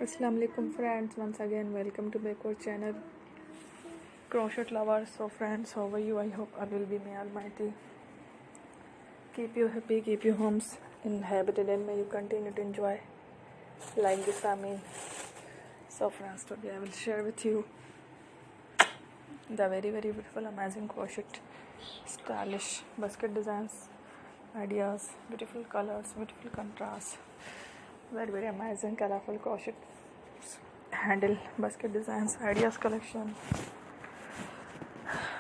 Assalamu alaikum friends, once again welcome to my channel Crochet lovers. So friends, how are you? I hope I will be may almighty keep you happy, keep your homes inhabited, and may you continue to enjoy like this. So friends, today I will share with you the very beautiful amazing crochet stylish basket designs, ideas, beautiful colors, beautiful contrast, very amazing colorful crochet handle basket designs ideas collection.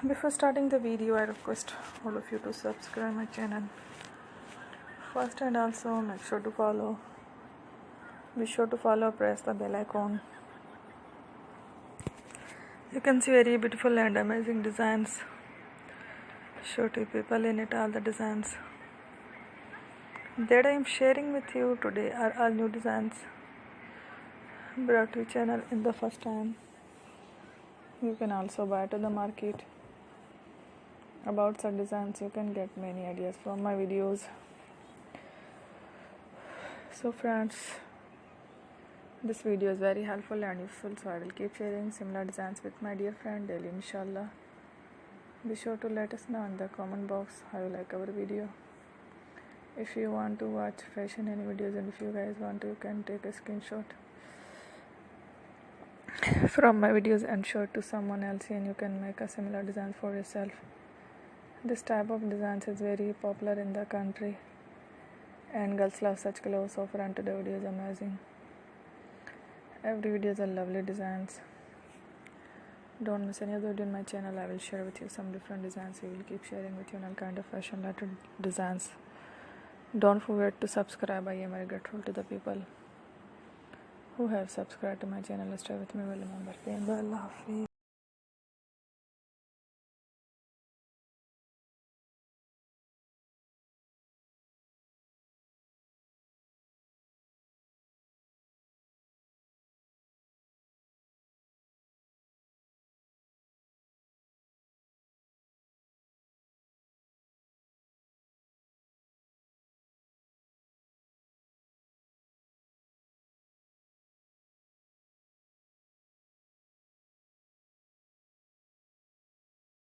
Before starting the video, I request all of you to subscribe my channel first, and also be sure to follow, press the bell icon. You can see very beautiful and amazing designs, show to people in it. All the designs that I am sharing with you today are all new designs brought to channel in the first time. You can also buy to the market about such designs. You can get many ideas from my videos. So friends, this video is very helpful and useful, so I will keep sharing similar designs with my dear friend daily, inshallah. Be sure to let us know in the comment box how you like our video. If you want to watch fashion any videos, and if you guys want to, you can take a screenshot from my videos and show it to someone else, and you can make a similar design for yourself. This type of designs is very popular in the country and girls love such clothes. So friend, today video is amazing. Every video is a lovely designs. Don't miss any other video in my channel. I will share with you some different designs. We will keep sharing with you all kind of fashion related designs. Don't forget to subscribe. I am very grateful to the people who have subscribed to my channel. Stay with me. Will remember. Allah Hafiz.